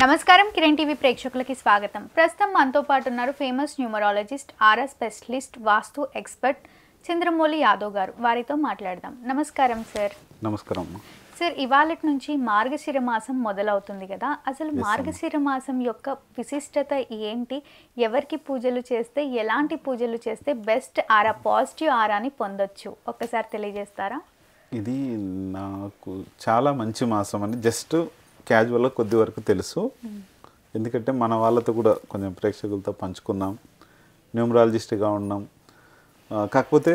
నమస్కారం కిరణ్ టీవీ ప్రేక్షకులకి స్వాగతం. ప్రస్తుతం మనతో పాటు ఉన్నారు ఫేమస్ న్యూమరాలజిస్ట్, ఆర్ఆర్ స్పెషలిస్ట్, వాస్తు ఎక్స్పర్ట్ చంద్రమౌళి యాదవ్ గారు. వారితో మాట్లాడదాం. నమస్కారం సార్. నమస్కారం సార్, ఇవాళ నుంచి మార్గశిర మాసం మొదలవుతుంది కదా, అసలు మార్గశిర మాసం యొక్క విశిష్టత ఏంటి? ఎవరికి పూజలు చేస్తే, ఎలాంటి పూజలు చేస్తే బెస్ట్ ఆరా, పాజిటివ్ ఆరాని పొందొచ్చు, ఒక్కసారి తెలియజేస్తారా? ఇది నాకు చాలా మంచి మాసం అని జస్ట్ క్యాజువల్గా కొద్ది వరకు తెలుసు. ఎందుకంటే మన వాళ్ళతో కూడా కొంచెం ప్రేక్షకులతో పంచుకున్నాం, న్యూమరాలజిస్ట్గా ఉన్నాం, కాకపోతే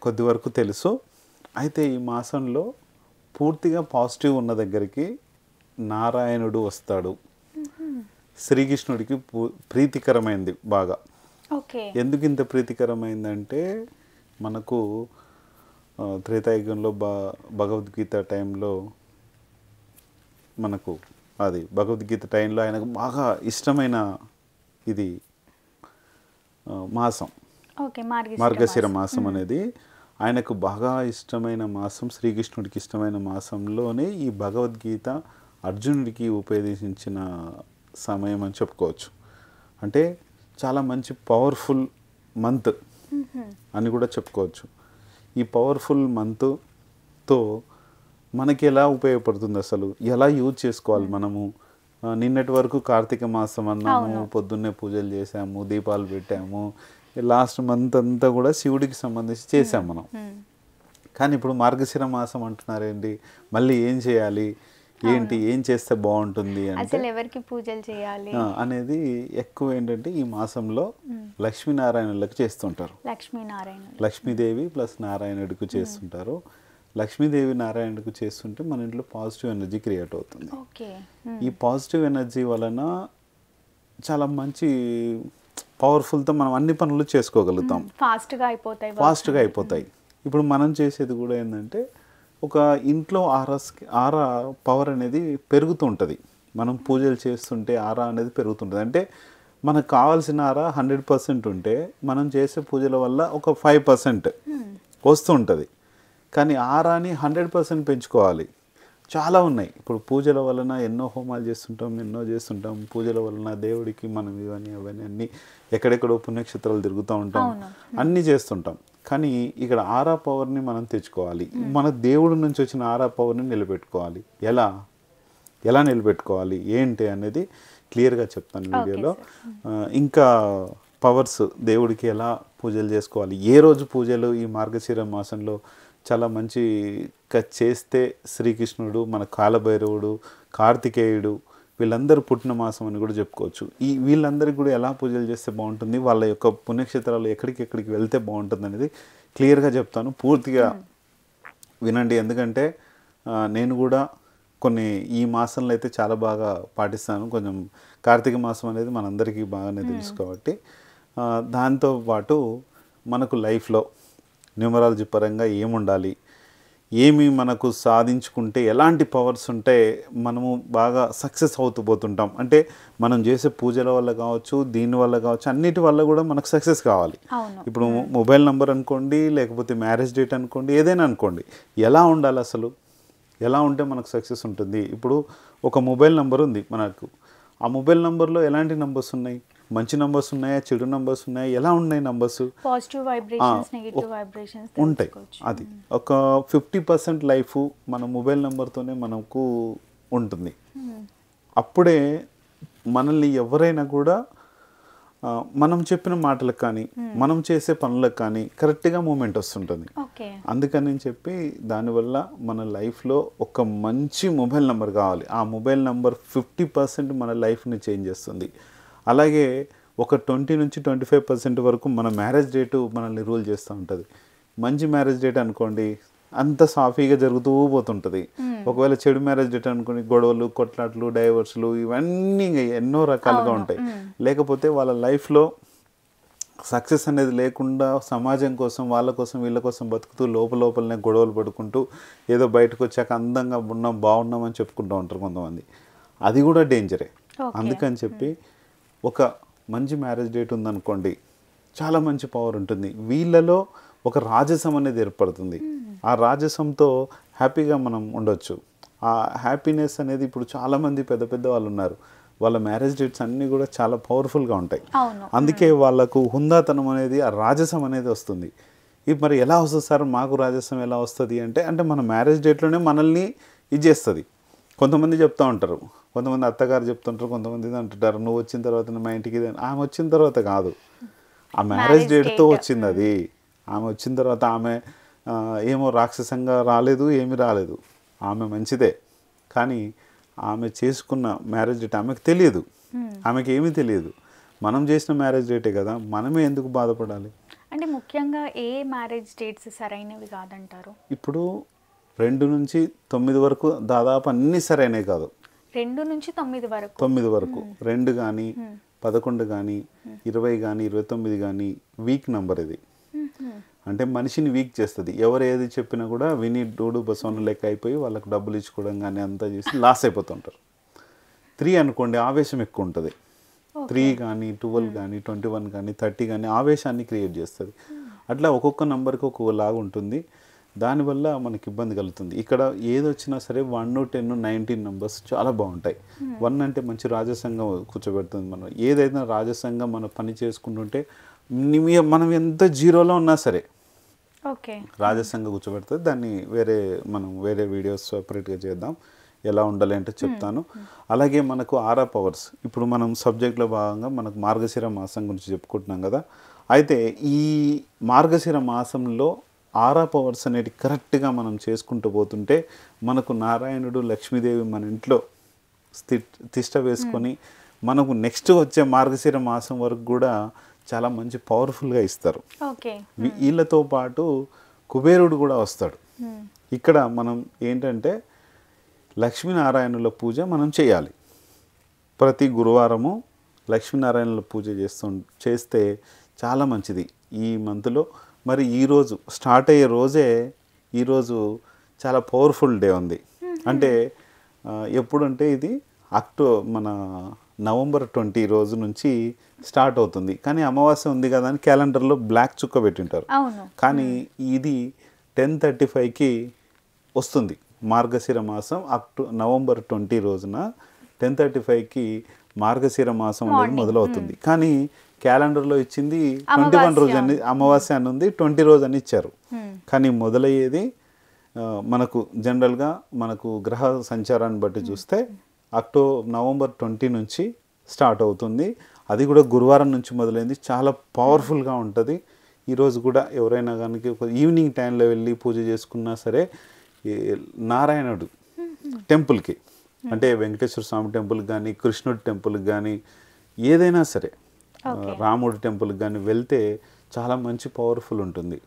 కొద్ది వరకు తెలుసు. అయితే ఈ మాసంలో పూర్తిగా పాజిటివ్ ఉన్న దగ్గరికి నారాయణుడు వస్తాడు. శ్రీకృష్ణుడికి ప్రీతికరమైంది బాగా. ఎందుకు ఇంత ప్రీతికరమైందంటే, మనకు త్రేతాయుగంలో భగవద్గీత టైంలో మనకు అది భగవద్గీత టైంలో ఆయనకు బాగా ఇష్టమైన ఇది మాసం, మార్గశిర మాసం అనేది ఆయనకు బాగా ఇష్టమైన మాసం. శ్రీకృష్ణుడికి ఇష్టమైన మాసంలోనే ఈ భగవద్గీత అర్జునుడికి ఉపదేశించిన సమయం అని చెప్పుకోవచ్చు. అంటే చాలా మంచి పవర్ఫుల్ మంత్ అని కూడా చెప్పుకోవచ్చు. ఈ పవర్ఫుల్ మంత్తో మనకి ఎలా ఉపయోగపడుతుంది, అసలు ఎలా యూజ్ చేసుకోవాలి మనము? నిన్నటి వరకు కార్తీక మాసం అన్నాము, పొద్దున్నే పూజలు చేసాము, దీపాలు పెట్టాము, లాస్ట్ మంత్ అంతా కూడా శివుడికి సంబంధించి చేసాం మనం. కానీ ఇప్పుడు మార్గశిర మాసం అంటున్నారేంటి, మళ్ళీ ఏం చేయాలి, ఏంటి, ఏం చేస్తే బాగుంటుంది అంటే ఎవరికి పూజలు చేయాలి అనేది ఎక్కువ ఏంటంటే ఈ మాసంలో లక్ష్మీనారాయణులకు చేస్తుంటారు. లక్ష్మీదేవి ప్లస్ నారాయణుడికి చేస్తుంటారు. లక్ష్మీదేవి నారాయణుడికి చేస్తుంటే మన ఇంట్లో పాజిటివ్ ఎనర్జీ క్రియేట్ అవుతుంది. ఈ పాజిటివ్ ఎనర్జీ వలన చాలా మంచి పవర్ఫుల్తో మనం అన్ని పనులు చేసుకోగలుగుతాం, ఫాస్ట్గా అయిపోతాయి. ఇప్పుడు మనం చేసేది కూడా ఏంటంటే, ఒక ఇంట్లో ఆరా పవర్ అనేది పెరుగుతూ ఉంటుంది. మనం పూజలు చేస్తుంటే ఆరా అనేది పెరుగుతుంటుంది. అంటే మనకు కావాల్సిన ఆరా 100% ఉంటే మనం చేసే పూజల వల్ల ఒక 5% వస్తూ ఉంటుంది. కానీ ఆరాని 100% పెంచుకోవాలి. చాలా ఉన్నాయి. ఇప్పుడు పూజల వలన ఎన్నో హోమాలు చేస్తుంటాం, పూజల వలన దేవుడికి మనం ఇవన్నీ అవన్నీ అన్నీ ఎక్కడెక్కడో పుణ్యక్షేత్రాలు తిరుగుతూ ఉంటాం, అన్నీ చేస్తుంటాం. కానీ ఇక్కడ ఆరా పవర్ని మనం తెచ్చుకోవాలి. మన దేవుడి నుంచి వచ్చిన ఆరా పవర్ని నిలబెట్టుకోవాలి. ఎలా నిలబెట్టుకోవాలి ఏంటి అనేది క్లియర్గా చెప్తాను వీడియోలో. ఇంకా పవర్స్, దేవుడికి ఎలా పూజలు చేసుకోవాలి, ఏ రోజు పూజలు ఈ మార్గశిర మాసంలో చాలా మంచిగా చేస్తే శ్రీకృష్ణుడు, మన కాలభైరవుడు, కార్తికేయుడు వీళ్ళందరూ పుట్టిన మాసం అని కూడా చెప్పుకోవచ్చు. వీళ్ళందరికీ కూడా ఎలా పూజలు చేస్తే బాగుంటుంది, వాళ్ళ యొక్క పుణ్యక్షేత్రాలు ఎక్కడికి వెళ్తే బాగుంటుంది అనేది క్లియర్గా చెప్తాను. పూర్తిగా వినండి. ఎందుకంటే నేను కూడా కొన్ని ఈ మాసంలో అయితే చాలా బాగా పాటిస్తాను. కొంచెం కార్తీక మాసం అనేది మనందరికీ బాగానే తెలుసు కాబట్టి, దాంతోపాటు మనకు లైఫ్లో న్యూమరాలజీ పరంగా ఏముండాలి, ఏమి మనకు సాధించుకుంటే ఎలాంటి పవర్స్ ఉంటే మనము బాగా సక్సెస్ అవుతూ పోతుంటాం. అంటే మనం చేసే పూజల వల్ల కావచ్చు, దీనివల్ల కావచ్చు, అన్నిటి వల్ల కూడా మనకు సక్సెస్ కావాలి. ఇప్పుడు మొబైల్ నెంబర్ అనుకోండి, లేకపోతే మ్యారేజ్ డేట్ అనుకోండి, ఏదైనా అనుకోండి, ఎలా ఉండాలి, అసలు ఎలా ఉంటే మనకు సక్సెస్ ఉంటుంది. ఇప్పుడు ఒక మొబైల్ నెంబర్ ఉంది మనకు, ఆ మొబైల్ నెంబర్లో ఎలాంటి నెంబర్స్ ఉన్నాయి, మంచి నంబర్స్ ఉన్నాయా, చెడు నంబర్స్ ఉన్నాయా, ఎలా ఉన్నాయి numbers, positive vibrations, negative vibrations ఉంటాయి. అది ఒక 50% లైఫ్ మన మొబైల్ నెంబర్తోనే మనకు ఉంటుంది. అప్పుడే మనల్ని ఎవరైనా కూడా మనం చెప్పిన మాటలకు కానీ, మనం చేసే పనులకు కానీ కరెక్ట్గా మూమెంట్ వస్తుంటుంది. అందుకని చెప్పి దానివల్ల మన లైఫ్లో ఒక మంచి మొబైల్ నెంబర్ కావాలి. ఆ మొబైల్ నెంబర్ 50% మన లైఫ్ని చేంజ్ చేస్తుంది. అలాగే ఒక 20 నుంచి 25% వరకు మన మ్యారేజ్ డేటు మనల్ని రూల్ చేస్తూ ఉంటుంది. మంచి మ్యారేజ్ డేట్ అనుకోండి, అంత సాఫీగా జరుగుతూ పోతుంటుంది. ఒకవేళ చెడు మ్యారేజ్ డేట్ అనుకోండి, గొడవలు, కొట్లాట్లు, డైవర్స్లు, ఇవన్నీ ఎన్నో రకాలుగా ఉంటాయి. లేకపోతే వాళ్ళ లైఫ్లో సక్సెస్ అనేది లేకుండా సమాజం కోసం, వాళ్ళ కోసం, వీళ్ళ కోసం బతుకుతూ లోపలనే గొడవలు పడుకుంటూ ఏదో బయటకు వచ్చాక అందంగా ఉన్నాం, బాగున్నామని చెప్పుకుంటూ ఉంటారు కొంతమంది. అది కూడా డేంజరే. అందుకని చెప్పి ఒక మంచి మ్యారేజ్ డేట్ ఉందనుకోండి, చాలా మంచి పవర్ ఉంటుంది. వీళ్ళలో ఒక రాజసం అనేది ఏర్పడుతుంది. ఆ రాజసంతో హ్యాపీగా మనం ఉండొచ్చు. ఆ హ్యాపీనెస్ అనేది ఇప్పుడు చాలామంది పెద్ద పెద్ద వాళ్ళు ఉన్నారు, వాళ్ళ మ్యారేజ్ డేట్స్ అన్నీ కూడా చాలా పవర్ఫుల్గా ఉంటాయి. అవును. అందుకే వాళ్ళకు హుందాతనం అనేది, ఆ రాజసం అనేది వస్తుంది. ఇది మరి ఎలా వస్తుంది సార్, మాకు రాజసం ఎలా వస్తుంది అంటే, అంటే మన మ్యారేజ్ డేట్లోనే మనల్ని ఇది చేస్తుంది. కొంతమంది చెప్తూ ఉంటారు, కొంతమంది అత్తగారు చెప్తుంటారు, కొంతమంది ఇది అంటుంటారు, నువ్వు వచ్చిన తర్వాత మా ఇంటికి ఇది ఆమె వచ్చిన తర్వాత కాదు, ఆ మ్యారేజ్ డేట్తో వచ్చింది అది. ఆమె వచ్చిన తర్వాత ఆమె ఏమో రాక్షసంగా రాలేదు, ఏమీ రాలేదు, ఆమె మంచిదే. కానీ ఆమె చేసుకున్న మ్యారేజ్ డేట్ ఆమెకు తెలియదు, ఆమెకి ఏమీ తెలియదు. మనం చేసిన మ్యారేజ్ డేటే కదా, మనమే ఎందుకు బాధపడాలి? అంటే ముఖ్యంగా ఏ మ్యారేజ్ డేట్స్ సరైనవి కాదంటారు? ఇప్పుడు 2 నుంచి 9 వరకు దాదాపు అన్నీ సరైనవి కాదు. 2 నుంచి 9 వరకు 9 వరకు 2 కానీ 11 కానీ 20 కానీ 29 కానీ వీక్ నెంబర్ ఇది. అంటే మనిషిని వీక్ చేస్తుంది. ఎవరు ఏది చెప్పినా కూడా విని డూడు బసవన లెక్క అయిపోయి వాళ్ళకి డబ్బులు ఇచ్చుకోవడం కానీ అంతా చేసి లాస్ అయిపోతుంటారు. 3 అనుకోండి, ఆవేశం ఎక్కువ ఉంటుంది. 3 కానీ 12 కానీ 21 కానీ 30 కానీ ఆవేశాన్ని క్రియేట్ చేస్తుంది. అట్లా ఒక్కొక్క నెంబర్కి ఒక్కొక్కలాగా ఉంటుంది. దానివల్ల మనకి ఇబ్బంది కలుగుతుంది. ఇక్కడ ఏది వచ్చినా సరే 1, 10, 19 నెంబర్స్ చాలా బాగుంటాయి. 1 అంటే మంచి రాజసంగా కూర్చోబెడుతుంది. మనం ఏదైనా రాజసంగా మనం పని చేసుకుంటుంటే మనం ఎంత జీరోలో ఉన్నా సరే ఓకే రాజసంగా కూర్చోబెడుతుంది. దాన్ని మనం వేరే వీడియోస్ సపరేట్గా చేద్దాం, ఎలా ఉండాలి అంటే చెప్తాను. అలాగే మనకు ఆరా పవర్స్, ఇప్పుడు మనం సబ్జెక్ట్లో భాగంగా మనకు మార్గశిర మాసం గురించి చెప్పుకుంటున్నాం కదా. అయితే ఈ మార్గశిర మాసంలో ఆరా పవర్స్ అనేవి కరెక్ట్గా మనం చేసుకుంటూ పోతుంటే మనకు నారాయణుడు లక్ష్మీదేవి మన ఇంట్లో తిష్ట వేసుకొని మనకు నెక్స్ట్ వచ్చే మార్గశిర మాసం వరకు కూడా చాలా మంచి పవర్ఫుల్గా ఇస్తారు. వీళ్ళతో పాటు కుబేరుడు కూడా వస్తాడు. ఇక్కడ మనం ఏంటంటే లక్ష్మీనారాయణుల పూజ మనం చేయాలి. ప్రతి గురువారము లక్ష్మీనారాయణుల పూజ చేస్తే చాలా మంచిది ఈ మంత్లో. మరి ఈరోజు స్టార్ట్ అయ్యే రోజే, ఈరోజు చాలా పవర్ఫుల్ డే ఉంది. అంటే ఎప్పుడంటే ఇది మన నవంబర్ 20 రోజు నుంచి స్టార్ట్ అవుతుంది. కానీ అమావాస్య ఉంది కదా అని క్యాలెండర్లో బ్లాక్ చుక్క పెట్టింటారు. కానీ ఇది 10:35కి వస్తుంది. మార్గశిర మాసం నవంబర్ 20 రోజున 10:35కి మార్గశిర మాసం అనేది మొదలవుతుంది. కానీ క్యాలెండర్లో ఇచ్చింది 21 రోజు అని, అమావాస్య అని ఉంది, 20 రోజు అని ఇచ్చారు. కానీ మొదలయ్యేది మనకు జనరల్గా మనకు గ్రహ సంచారాన్ని బట్టి చూస్తే నవంబర్ 20 నుంచి స్టార్ట్ అవుతుంది. అది కూడా గురువారం నుంచి మొదలైంది. చాలా పవర్ఫుల్గా ఉంటుంది. ఈరోజు కూడా ఎవరైనా కానీ ఈవినింగ్ టైంలో వెళ్ళి పూజ చేసుకున్నా సరే నారాయణుడు టెంపుల్కి, అంటే వెంకటేశ్వర స్వామి టెంపుల్కి కానీ, కృష్ణుడి టెంపుల్కి కానీ, ఏదైనా సరే రాముడి టెంపుల్కి కానీ వెళ్తే చాలా మంచి పవర్ఫుల్ ఉంటుంది.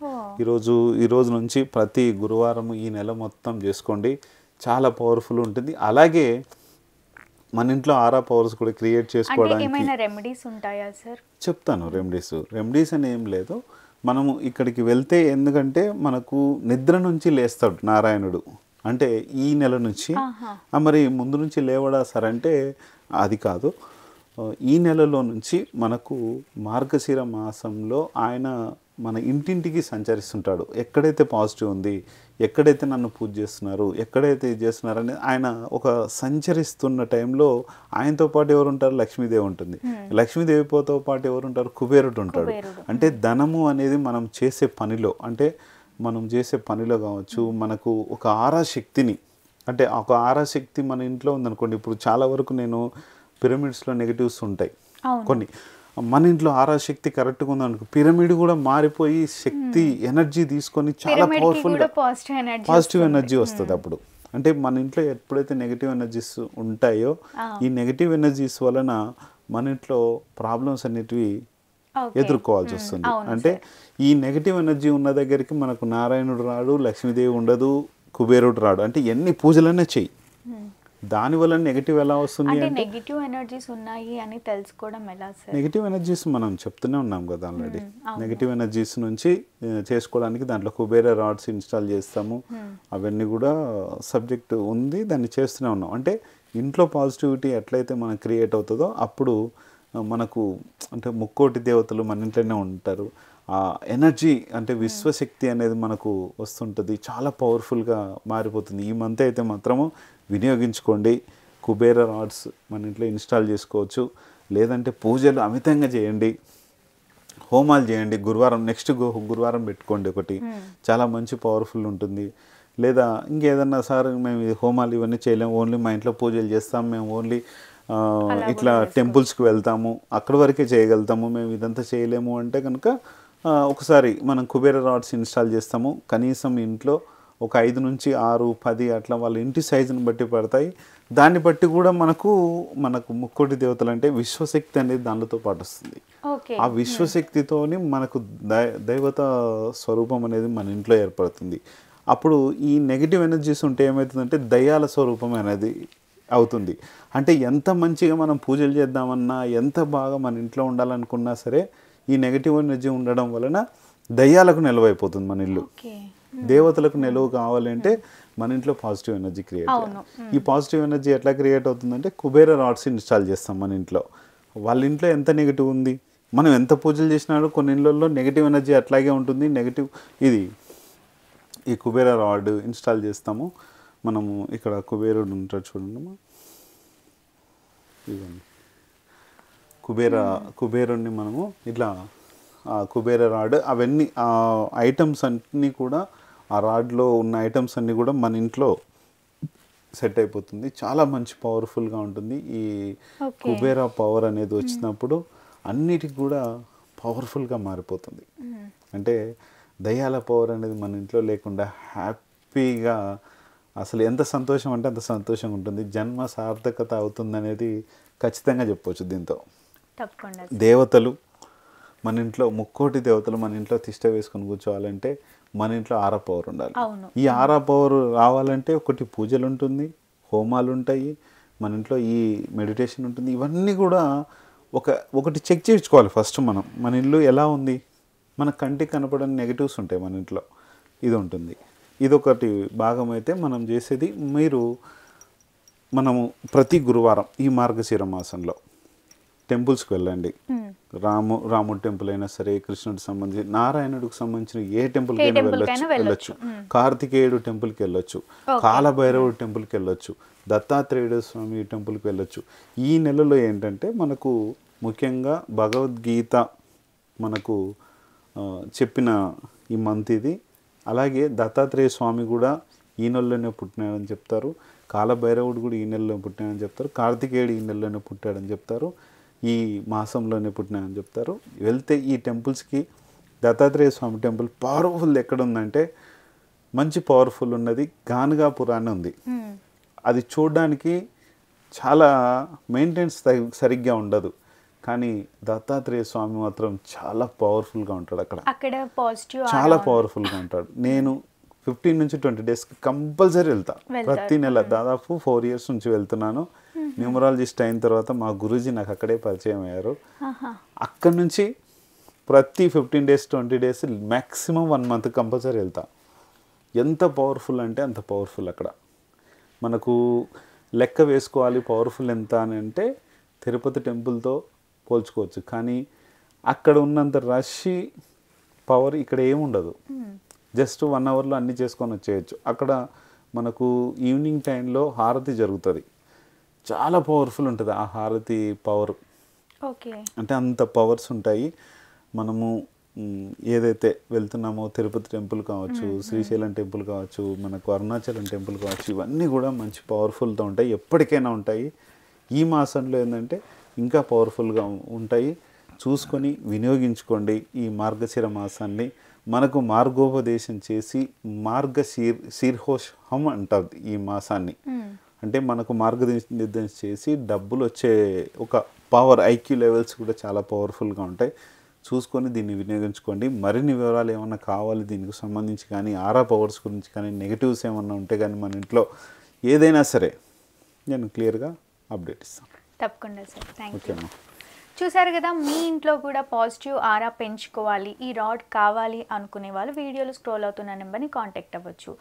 ఈ రోజు నుంచి ప్రతి గురువారం ఈ నెల మొత్తం చేసుకోండి, చాలా పవర్ఫుల్ ఉంటుంది. అలాగే మన ఇంట్లో ఆరా పవర్స్ కూడా క్రియేట్ చేసుకోవడానికి రెమెడీస్ ఉంటాయా సార్? చెప్తాను. రెమెడీస్ అని ఏం లేదు. మనము ఇక్కడికి వెళ్తే, ఎందుకంటే మనకు నిద్ర నుంచి లేస్తాడు నారాయణుడు. అంటే ఈ నెల నుంచి, మరి ముందు నుంచి లేవడా సార్ అంటే అది కాదు. ఈ నెలలో నుంచి మనకు మార్గశిర మాసంలో ఆయన మన ఇంటింటికి సంచరిస్తుంటాడు. ఎక్కడైతే పాజిటివ్ ఉంది, ఎక్కడైతే నన్ను పూజ చేస్తున్నారు, ఎక్కడైతే ఇది చేస్తున్నారని ఆయన ఒక సంచరిస్తున్న టైంలో ఆయనతో పాటు ఎవరు ఉంటారు? లక్ష్మీదేవి ఉంటుంది. లక్ష్మీదేవితో పాటు ఎవరు ఉంటారు? కుబేరుడు ఉంటాడు. అంటే ధనము అనేది మనం చేసే పనిలో, అంటే మనం చేసే పనిలో కావచ్చు, మనకు ఒక ఆరాశక్తిని, అంటే ఒక ఆరాశక్తి మన ఇంట్లో ఉందనుకోండి. ఇప్పుడు చాలా వరకు నేను పిరమిడ్స్లో నెగిటివ్స్ ఉంటాయి కొన్ని, మన ఇంట్లో ఆరాశక్తి కరెక్ట్గా ఉందనుకో, పిరమిడ్ కూడా మారిపోయి శక్తి ఎనర్జీ తీసుకొని చాలా పవర్ఫుల్గా పాజిటివ్ ఎనర్జీ వస్తుంది అప్పుడు. అంటే మన ఇంట్లో ఎప్పుడైతే నెగిటివ్ ఎనర్జీస్ ఉంటాయో, ఈ నెగిటివ్ ఎనర్జీస్ వలన మన ఇంట్లో ప్రాబ్లమ్స్ అనేటివి ఎదుర్కోవాల్సి వస్తుంది. అంటే ఈ నెగిటివ్ ఎనర్జీ ఉన్న దగ్గరికి మనకు నారాయణుడు రాడు, లక్ష్మీదేవి ఉండదు, కుబేరుడు రాడు. అంటే ఎన్ని పూజలనే చెయ్యి, దానివల్ల నెగిటివ్ ఎలా వస్తుంది అంటే నెగిటివ్ ఎనర్జీస్ ఉన్నాయి అని తెలుసుకోవడం ఎలా సార్? నెగిటివ్ ఎనర్జీస్ మనం చెప్తూనే ఉన్నాం కదా ఆల్రెడీ. నెగిటివ్ ఎనర్జీస్ నుంచి చేసుకోవడానికి దాంట్లో కుబేర రాడ్స్ ఇన్స్టాల్ చేస్తాము. అవన్నీ కూడా సబ్జెక్ట్ ఉంది, దాన్ని చేస్తూనే ఉన్నాం. అంటే ఇంట్లో పాజిటివిటీ ఎట్లయితే మనకు క్రియేట్ అవుతుందో అప్పుడు మనకు, అంటే ముక్కోటి దేవతలు మన ఇంట్లోనే ఉంటారు. ఆ ఎనర్జీ అంటే విశ్వశక్తి అనేది మనకు వస్తుంటుంది, చాలా పవర్ఫుల్గా మారిపోతుంది. ఈ మంత్ అయితే మాత్రము వినియోగించుకోండి. కుబేర రాడ్స్ మన ఇంట్లో ఇన్స్టాల్ చేసుకోవచ్చు. లేదంటే పూజలు అమితంగా చేయండి, హోమాలు చేయండి. గురువారం నెక్స్ట్ గురువారం పెట్టుకోండి ఒకటి, చాలా మంచి పవర్ఫుల్ ఉంటుంది. లేదా ఇంకేదన్నా సార్ మేము ఇది హోమాలు ఇవన్నీ చేయలేము, ఓన్లీ మా ఇంట్లో పూజలు చేస్తాం, మేము ఓన్లీ ఇట్లా టెంపుల్స్కి వెళ్తాము, అక్కడి వరకే చేయగలుగుతాము, మేము ఇదంతా చేయలేము అంటే కనుక ఒకసారి మనం కుబేర రాడ్స్ ఇన్స్టాల్ చేస్తాము. కనీసం ఇంట్లో ఒక 5 నుంచి 6, 10 అట్లా వాళ్ళ ఇంటి సైజుని బట్టి పడతాయి. దాన్ని బట్టి కూడా మనకు ముక్కోటి దేవతలు అంటే విశ్వశక్తి అనేది దానితో పాటు వస్తుంది. ఆ విశ్వశక్తితోని మనకు దైవత స్వరూపం అనేది మన ఇంట్లో ఏర్పడుతుంది. అప్పుడు ఈ నెగిటివ్ ఎనర్జీస్ ఉంటే ఏమవుతుందంటే దయ్యాల స్వరూపం అనేది అవుతుంది. అంటే ఎంత మంచిగా మనం పూజలు చేద్దామన్నా, ఎంత బాగా మన ఇంట్లో ఉండాలనుకున్నా సరే ఈ నెగిటివ్ ఎనర్జీ ఉండడం వలన దయ్యాలకు నిలవైపోతుంది మన ఇల్లు. దేవతలకు నిలువ కావాలంటే మన ఇంట్లో పాజిటివ్ ఎనర్జీ క్రియేట్ చేయాలి. ఈ పాజిటివ్ ఎనర్జీ ఎట్లా క్రియేట్ అవుతుందంటే కుబేర రాడ్స్ ఇన్స్టాల్ చేస్తాం మన ఇంట్లో. వాళ్ళ ఇంట్లో ఎంత నెగిటివ్ ఉంది, మనం ఎంత పూజలు చేసినాడో కొన్ని ఇళ్ళల్లో నెగిటివ్ ఎనర్జీ అట్లాగే ఉంటుంది. నెగిటివ్ ఈ కుబేర రాడ్ ఇన్స్టాల్ చేస్తాము మనము. ఇక్కడ కుబేరుడు ఉంటాడు చూడండి, ఇదండి కుబేరుడిని మనము ఇట్లా కుబేర రాడ్ అవన్నీ ఐటమ్స్ అన్నీ కూడా ఆ రాడ్లో ఉన్న ఐటమ్స్ అన్నీ కూడా మన ఇంట్లో సెట్ అయిపోతుంది. చాలా మంచి పవర్ఫుల్గా ఉంటుంది. ఈ కుబేర పవర్ అనేది వచ్చినప్పుడు అన్నిటికి కూడా పవర్ఫుల్గా మారిపోతుంది. అంటే దయ్యాల పవర్ అనేది మన ఇంట్లో లేకుండా హ్యాపీగా అసలు ఎంత సంతోషం అంటే అంత సంతోషంగా ఉంటుంది. జన్మ సార్థకత అవుతుంది అనేది ఖచ్చితంగా చెప్పవచ్చు. దీంతో దేవతలు మన ఇంట్లో ముక్కోటి దేవతలు మన ఇంట్లో తిష్ట వేసుకొని కూర్చోవాలంటే మన ఇంట్లో ఆరా పవర్ ఉండాలి. ఈ ఆరా పవర్ రావాలంటే ఒకటి పూజలు ఉంటుంది, హోమాలు ఉంటాయి, మన ఇంట్లో ఈ మెడిటేషన్ ఉంటుంది. ఇవన్నీ కూడా ఒకటి చెక్ చేయించుకోవాలి ఫస్ట్. మన ఇల్లు ఎలా ఉంది, మన కంటికి కనపడని నెగిటివ్స్ ఉంటాయి మన ఇంట్లో, ఇది ఉంటుంది. ఇదొకటి భాగం అయితే మనం చేసేది. మనము ప్రతి గురువారం ఈ మార్గశిర మాసంలో టెంపుల్స్కి వెళ్ళండి. రాముడి టెంపుల్ అయినా సరే, కృష్ణుడికి సంబంధించి, నారాయణుడికి సంబంధించిన ఏ టెంపుల్కి అయినా వెళ్ళొచ్చు. కార్తికేయుడు టెంపుల్కి వెళ్ళొచ్చు, కాలభైరవుడి టెంపుల్కి వెళ్ళొచ్చు, దత్తాత్రేయుడు స్వామి టెంపుల్కి వెళ్ళొచ్చు. ఈ నెలలో ఏంటంటే మనకు ముఖ్యంగా భగవద్గీత మనకు చెప్పిన ఈ మంత్ ఇది. అలాగే దత్తాత్రేయ స్వామి కూడా ఈ నెలలోనే పుట్టినాడని చెప్తారు, కాలభైరవుడు కూడా ఈ నెలలో పుట్టినాడని చెప్తారు, కార్తికేయుడు ఈ నెలలోనే పుట్టాడని చెప్తారు, ఈ మాసంలోనే పుట్టినాడని చెప్తారు. వెళ్తే ఈ టెంపుల్స్కి దత్తాత్రేయ స్వామి టెంపుల్ పవర్ఫుల్ ఎక్కడ ఉందంటే మంచి పవర్ఫుల్ ఉన్నది గానగాపూర్ అని ఉంది. అది చూడడానికి చాలా మెయింటెనెన్స్ సరిగ్గా ఉండదు, కానీ దత్తాత్రేయ స్వామి మాత్రం చాలా పవర్ఫుల్గా ఉంటాడు. అక్కడ చాలా పవర్ఫుల్గా ఉంటాడు. నేను 15 నుంచి 20 డేస్కి కంపల్సరీ వెళ్తా ప్రతి నెల. దాదాపు 4 years నుంచి వెళ్తున్నాను. న్యూమరాలజిస్ట్ అయిన తర్వాత మా గురూజీ నాకు అక్కడే పరిచయం అయ్యారు. అక్కడి నుంచి ప్రతి 15 days 20 days maximum 1 month compulsory వెళ్తా. ఎంత పవర్ఫుల్ అంటే అంత పవర్ఫుల్. అక్కడ మనకు లెక్క వేసుకోవాలి పవర్ఫుల్ ఎంత అని అంటే తిరుపతి టెంపుల్తో పోల్చుకోవచ్చు, కానీ అక్కడ ఉన్నంత రష్ పవర్ ఇక్కడ ఏముండదు. జస్ట్ 1 hourలో అన్నీ చేసుకొని వచ్చేయచ్చు. అక్కడ మనకు ఈవినింగ్ టైంలో హారతి జరుగుతుంది, చాలా పవర్ఫుల్ ఉంటుంది ఆ హారతి పవర్. అంటే అంత పవర్స్ ఉంటాయి. మనము ఏదైతే వెళ్తున్నామో తిరుపతి టెంపుల్ కావచ్చు, శ్రీశైలం టెంపుల్ కావచ్చు, మనకు అరుణాచలం టెంపుల్ కావచ్చు, ఇవన్నీ కూడా మంచి పవర్ఫుల్తో ఉంటాయి, ఎప్పటికైనా ఉంటాయి. ఈ మాసంలో ఏంటంటే ఇంకా పవర్ఫుల్గా ఉంటాయి. చూసుకొని వినియోగించుకోండి ఈ మార్గశిర మాసాన్ని. మనకు మార్గోపదేశం చేసి శీర్షోహం అంటారు ఈ మాసాన్ని. అంటే మనకు మార్గనిర్దేశం చేసి డబ్బులు వచ్చే ఒక పవర్, ఐక్యూ లెవెల్స్ కూడా చాలా పవర్ఫుల్గా ఉంటాయి. చూసుకొని దీన్ని వినియోగించుకోండి. మరిన్ని వివరాలు ఏమన్నా కావాలి దీనికి సంబంధించి కానీ, ఆరా పవర్స్ గురించి కానీ, నెగిటివ్స్ ఏమన్నా ఉంటే కానీ మన ఇంట్లో ఏదైనా సరే నేను క్లియర్గా అప్డేట్ ఇస్తాను. తప్పకుండా సార్, థ్యాంక్ యూ. చూసారు కదా, మీ ఇంట్లో కూడా పాజిటివ్ ఆరా పెంచుకోవాలి, ఈ రాడ్ కావాలి అనుకునే వాళ్ళు వీడియోలో స్క్రోల్ అవుతున్న నెంబర్ని కాంటాక్ట్ అవ్వచ్చు.